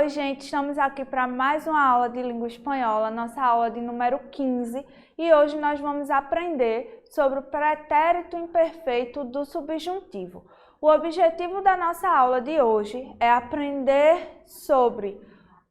Oi, gente, estamos aqui para mais uma aula de língua espanhola, nossa aula de número 15, e hoje nós vamos aprender sobre o pretérito imperfeito do subjuntivo. O objetivo da nossa aula de hoje é aprender sobre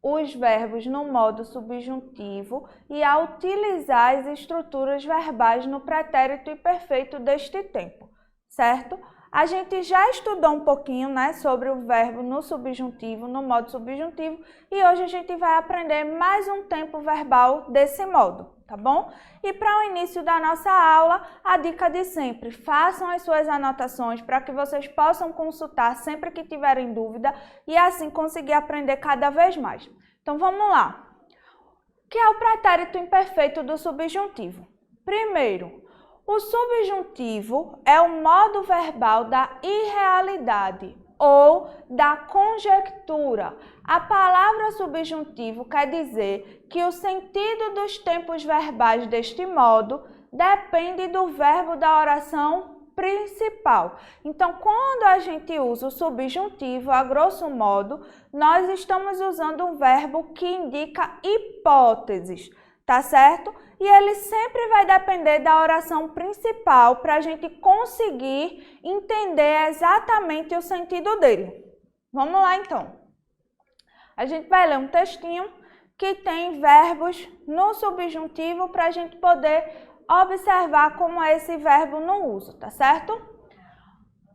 os verbos no modo subjuntivo e a utilizar as estruturas verbais no pretérito imperfeito deste tempo, certo? A gente já estudou um pouquinho, sobre o verbo no subjuntivo, no modo subjuntivo, e hoje a gente vai aprender mais um tempo verbal desse modo, tá bom? E para o início da nossa aula, a dica de sempre, façam as suas anotações para que vocês possam consultar sempre que tiverem dúvida e assim conseguir aprender cada vez mais. Então vamos lá. O que é o pretérito imperfeito do subjuntivo? Primeiro, o subjuntivo é o modo verbal da irrealidade ou da conjectura. A palavra subjuntivo quer dizer que o sentido dos tempos verbais deste modo depende do verbo da oração principal. Então, quando a gente usa o subjuntivo, a grosso modo, nós estamos usando um verbo que indica hipóteses, tá certo? E ele sempre vai depender da oração principal para a gente conseguir entender exatamente o sentido dele. Vamos lá, então. A gente vai ler um textinho que tem verbos no subjuntivo para a gente poder observar como é esse verbo no uso, tá certo?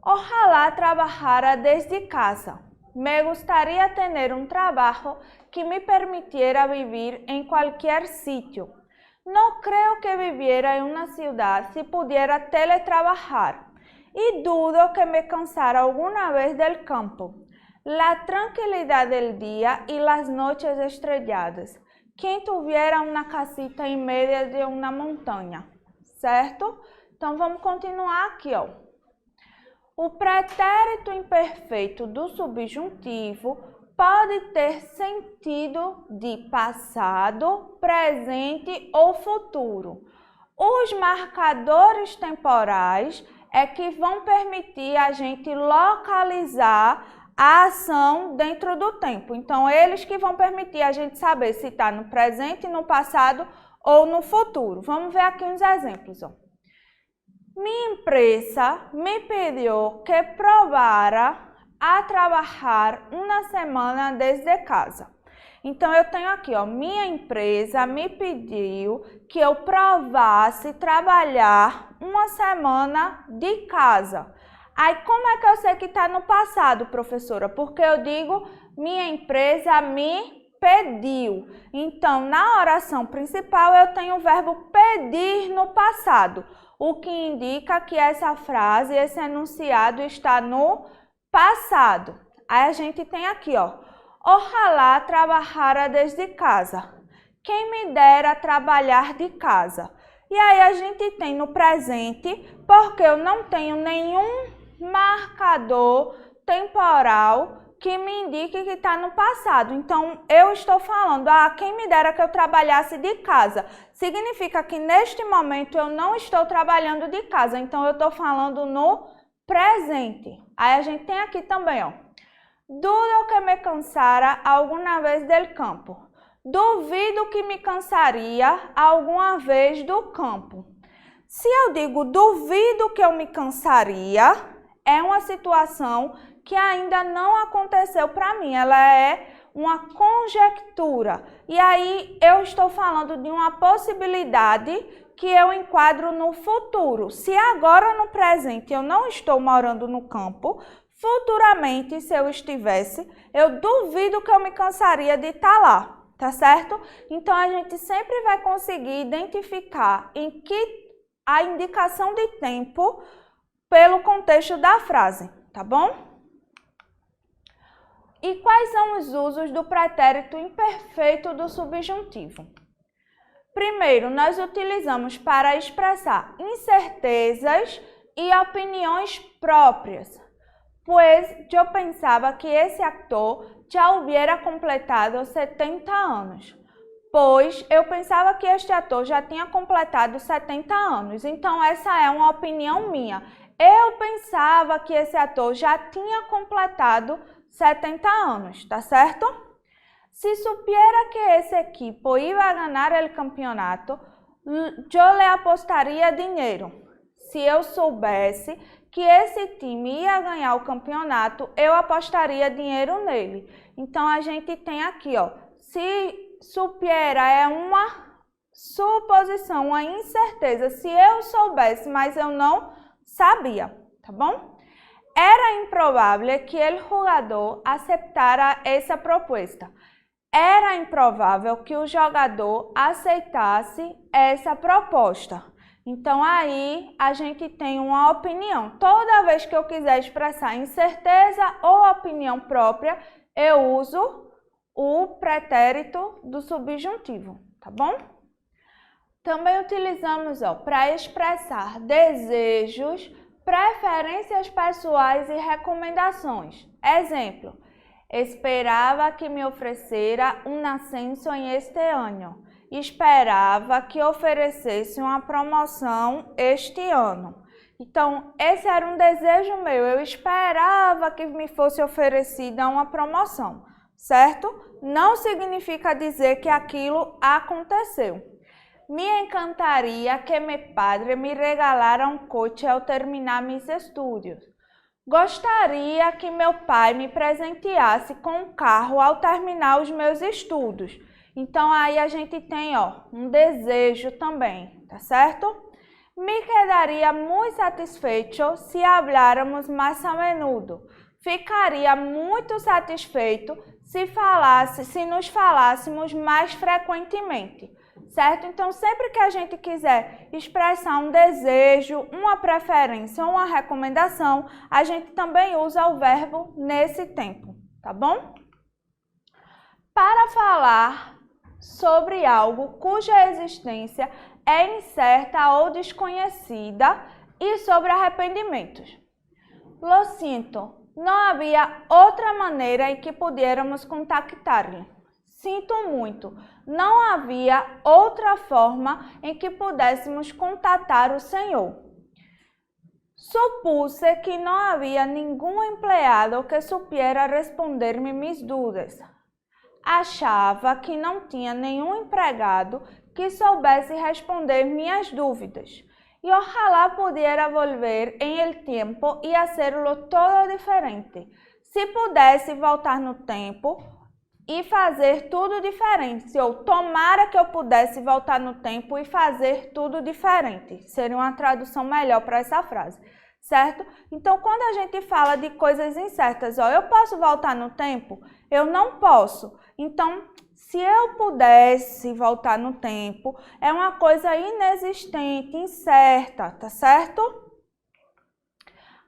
Ojalá trabajara desde casa. Me gustaría tener un trabajo que me permitiera vivir en cualquier sitio. No creo que viviera en una ciudad si pudiera teletrabajar y dudo que me cansara alguna vez del campo. La tranquilidad del día y las noches estrelladas. Quem tuviera una casita en medio de una montaña, certo? Então vamos continuar aqui, ó. O pretérito imperfeito do subjuntivo pode ter sentido de passado, presente ou futuro. Os marcadores temporais é que vão permitir a gente localizar a ação dentro do tempo. Então, eles que vão permitir a gente saber se está no presente, no passado ou no futuro. Vamos ver aqui uns exemplos, ó. Mi empresa me pidió que probara a trabalhar uma semana desde casa. Então, eu tenho aqui, ó, minha empresa me pediu que eu provasse trabalhar uma semana de casa. Aí, como é que eu sei que está no passado, professora? Porque eu digo, minha empresa me pediu. Então, na oração principal, eu tenho o verbo pedir no passado, o que indica que essa frase, esse enunciado está no passado. Aí a gente tem aqui, ó, ojalá trabajara desde casa. Quem me dera trabalhar de casa. E aí a gente tem no presente, porque eu não tenho nenhum marcador temporal que me indique que está no passado. Então, eu estou falando, quem me dera que eu trabalhasse de casa. Significa que neste momento eu não estou trabalhando de casa. Então, eu estou falando no presente. Aí a gente tem aqui também, ó. Dudo que me cansara alguma vez del campo. Duvido que me cansaria alguma vez do campo. Se eu digo duvido que eu me cansaria, é uma situação que ainda não aconteceu para mim. Ela é uma conjectura. E aí eu estou falando de uma possibilidade que eu enquadro no futuro. Se agora no presente eu não estou morando no campo, futuramente, se eu estivesse, eu duvido que eu me cansaria de estar lá, tá certo? Então a gente sempre vai conseguir identificar em que a indicação de tempo pelo contexto da frase, tá bom? E quais são os usos do pretérito imperfeito do subjuntivo? Primeiro, nós utilizamos para expressar incertezas e opiniões próprias. Pois eu pensava que esse ator já hubiera completado 70 anos. Pois eu pensava que este ator já tinha completado 70 anos. Então, essa é uma opinião minha. Eu pensava que esse ator já tinha completado 70 anos, tá certo? Si supiera que ese equipo iba a ganar el campeonato, yo le apostaria dinheiro. Se eu soubesse que esse time ia ganhar o campeonato, eu apostaria dinheiro nele. Então, a gente tem aqui, ó, se supiera é uma suposição, uma incerteza. Se eu soubesse, mas eu não sabia, tá bom? Era improvável que o jogador aceitara essa proposta. Era improvável que o jogador aceitasse essa proposta. Então, aí a gente tem uma opinião. Toda vez que eu quiser expressar incerteza ou opinião própria, eu uso o pretérito do subjuntivo, tá bom? Também utilizamos para expressar desejos, preferências pessoais e recomendações. Exemplo, esperava que me oferecera um ascenso em este ano. Esperava que oferecesse uma promoção este ano. Então, esse era um desejo meu. Eu esperava que me fosse oferecida uma promoção, certo? Não significa dizer que aquilo aconteceu. Me encantaria que meu padre me regalara um coche ao terminar meus estudos. Gostaria que meu pai me presenteasse com um carro ao terminar os meus estudos. Então, aí a gente tem, um desejo também, tá certo? Me quedaria muito satisfeito se habláramos mais a menudo. Ficaria muito satisfeito se nos falássemos mais frequentemente. Certo? Então, sempre que a gente quiser expressar um desejo, uma preferência ou uma recomendação, a gente também usa o verbo nesse tempo, tá bom? Para falar sobre algo cuja existência é incerta ou desconhecida e sobre arrependimentos. Lo siento, não havia outra maneira em que pudiéramos contactar-lhe. Sinto muito, não havia outra forma em que pudéssemos contatar o Senhor. Supuse que não havia nenhum empregado que supiera responder-me minhas dúvidas. Achava que não tinha nenhum empregado que soubesse responder minhas dúvidas. E ojalá pudiera volver em el tiempo e hacerlo todo diferente. Se pudesse voltar no tempo e fazer tudo diferente, ou tomara que eu pudesse voltar no tempo e fazer tudo diferente. Seria uma tradução melhor para essa frase, certo? Então, quando a gente fala de coisas incertas, eu posso voltar no tempo? Eu não posso. Então, se eu pudesse voltar no tempo, é uma coisa inexistente, incerta, tá certo?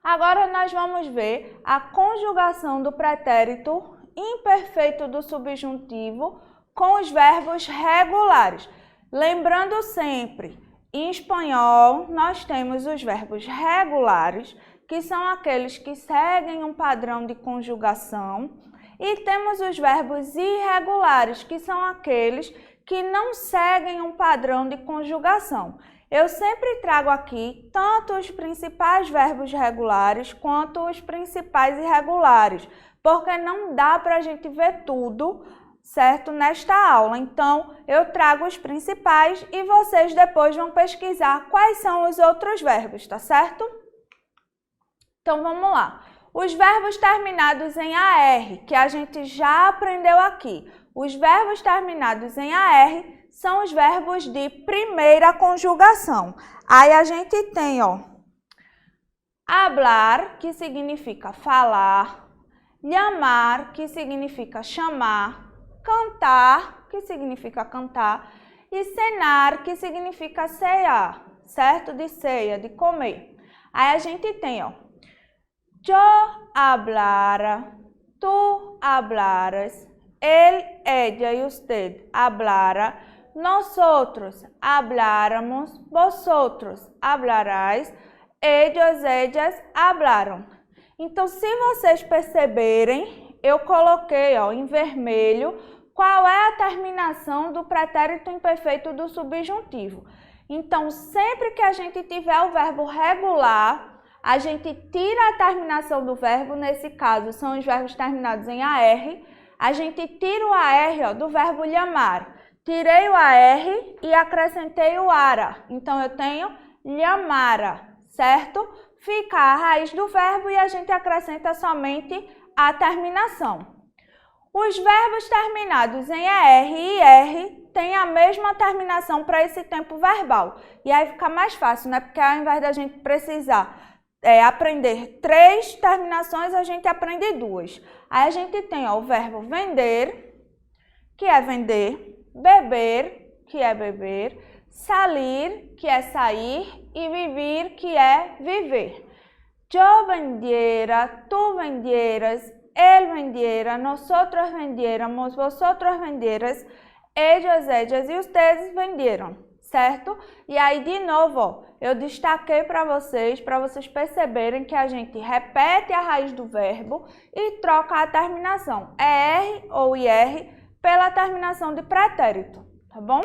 Agora, nós vamos ver a conjugação do pretérito imperfeito do subjuntivo com os verbos regulares. Lembrando sempre, em espanhol, nós temos os verbos regulares, que são aqueles que seguem um padrão de conjugação, e temos os verbos irregulares, que são aqueles que não seguem um padrão de conjugação. Eu sempre trago aqui tanto os principais verbos regulares quanto os principais irregulares, porque não dá para a gente ver tudo, certo, nesta aula. Então, eu trago os principais e vocês depois vão pesquisar quais são os outros verbos, tá certo? Então, vamos lá. Os verbos terminados em AR, que a gente já aprendeu aqui. Os verbos terminados em AR são os verbos de primeira conjugação. Aí a gente tem, hablar, que significa falar, llamar, que significa chamar, cantar, que significa cantar, e cenar, que significa cear, certo? De ceia, de comer. Aí a gente tem, yo hablara, tú hablaras, él, ella y usted hablara, nosotros habláramos, vosotros hablaráis, ellos, ellas hablaram. Então, se vocês perceberem, eu coloquei em vermelho qual é a terminação do pretérito imperfeito do subjuntivo. Então, sempre que a gente tiver o verbo regular, a gente tira a terminação do verbo, nesse caso são os verbos terminados em AR, A gente tira o AR ó, do verbo lhamar. Tirei o AR e acrescentei o ara. Então, eu tenho lhamara, certo? Fica a raiz do verbo e a gente acrescenta somente a terminação. Os verbos terminados em ER e IR têm a mesma terminação para esse tempo verbal. E aí fica mais fácil, né? Porque ao invés da gente precisar aprender 3 terminações, a gente aprende 2. Aí a gente tem ó, o verbo vender, que é vender, beber, que é beber, salir, que é sair, e vivir, que é viver. Yo vendiera, tú vendieras, él vendiera, nosotros vendiéramos, vosotros vendieras, ellos, ellas e ustedes vendieram, certo? E aí, de novo, ó, eu destaquei para vocês perceberem que a gente repete a raiz do verbo e troca a terminação, ER ou IR, pela terminação de pretérito, tá bom?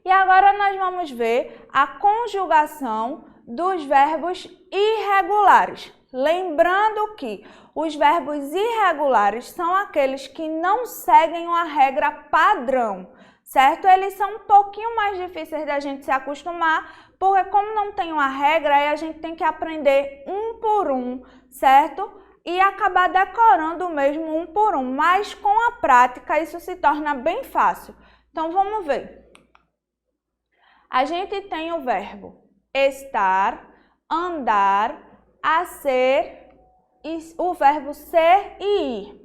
E agora nós vamos ver a conjugação dos verbos irregulares. Lembrando que os verbos irregulares são aqueles que não seguem uma regra padrão, certo? Eles são um pouquinho mais difíceis da gente se acostumar, porque como não tem uma regra, aí a gente tem que aprender um por um, certo? E acabar decorando mesmo um por um, mas com a prática isso se torna bem fácil. Então vamos ver. A gente tem o verbo estar, andar, a ser, e o verbo ser e ir.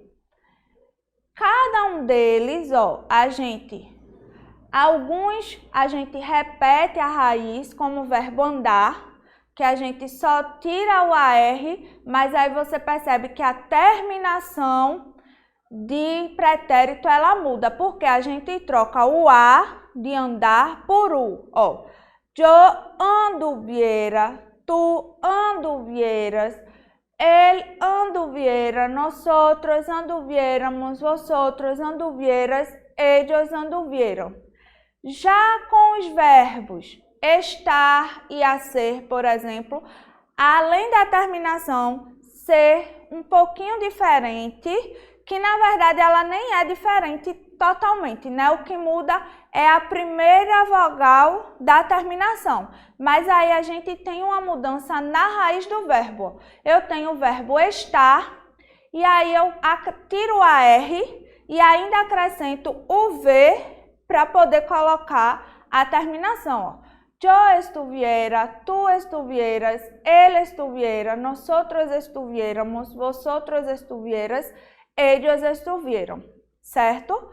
Cada um deles, ó, alguns a gente repete a raiz como o verbo andar, que a gente só tira o AR, mas aí você percebe que a terminação de pretérito ela muda, porque a gente troca o A de andar por U. Ó, yo anduviera, tú anduvieras, él anduviera, nosotros anduviéramos, vosotros anduvieras, ellos anduvieram. Já com os verbos estar e a ser, por exemplo, além da terminação ser um pouquinho diferente, que na verdade ela nem é diferente totalmente, né? O que muda é a primeira vogal da terminação. Mas aí a gente tem uma mudança na raiz do verbo. Eu tenho o verbo estar e aí eu tiro a R e ainda acrescento o V para poder colocar a terminação, ó. Yo estuviera, tú estuvieras, él estuviera, nosotros estuviéramos, vosotros estuvieras, ellos estuvieram, certo?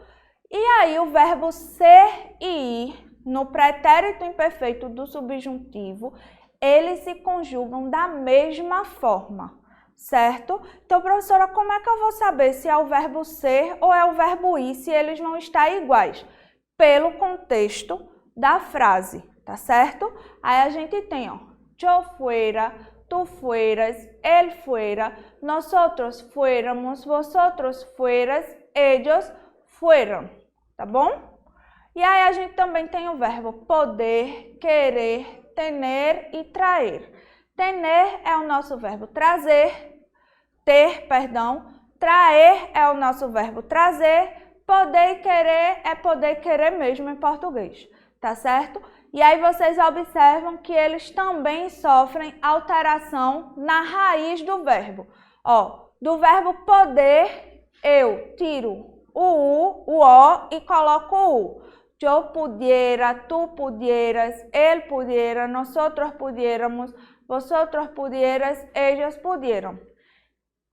E aí o verbo ser e ir, no pretérito imperfeito do subjuntivo, eles se conjugam da mesma forma, certo? Então, professora, como é que eu vou saber se é o verbo ser ou é o verbo ir, se eles vão estar iguais? Pelo contexto da frase, tá certo? Aí a gente tem, ó, yo fuera, tú fueras, él fuera, nosotros fuéramos, vosotros fueras, ellos fueram, tá bom? E aí a gente também tem o verbo poder, querer, tener e traer. Tener é o nosso verbo trazer, traer é o nosso verbo trazer, poder e querer é poder querer mesmo em português, tá certo? E aí vocês observam que eles também sofrem alteração na raiz do verbo. Ó, do verbo poder, eu tiro o U, o O e coloco o U. Yo pudiera, tú pudieras, él pudiera, nosotros pudiéramos, vosotros pudieras, ellos pudieram.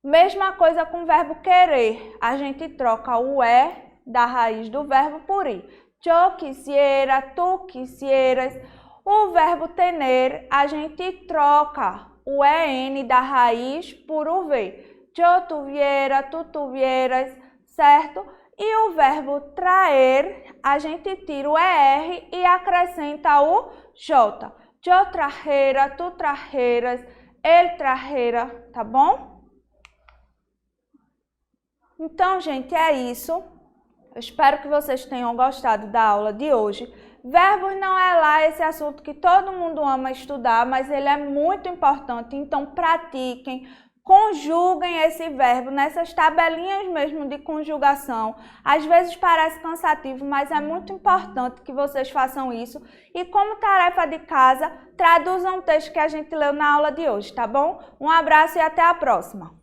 Mesma coisa com o verbo querer. A gente troca o E da raiz do verbo por I. Yo quisiera, tú quisieras. O verbo tener, a gente troca o EN da raiz por o V. Yo tuviera, tú tuvieras, certo? E o verbo traer, a gente tira o ER e acrescenta o J. Yo trajera, tú trajeras, él trajera, tá bom? Então, gente, é isso. Eu espero que vocês tenham gostado da aula de hoje. Verbos não é lá esse assunto que todo mundo ama estudar, mas ele é muito importante, então pratiquem Conjuguem esse verbo nessas tabelinhas mesmo de conjugação. Às vezes parece cansativo, mas é muito importante que vocês façam isso. E como tarefa de casa, traduzam o texto que a gente leu na aula de hoje, tá bom? Um abraço e até a próxima!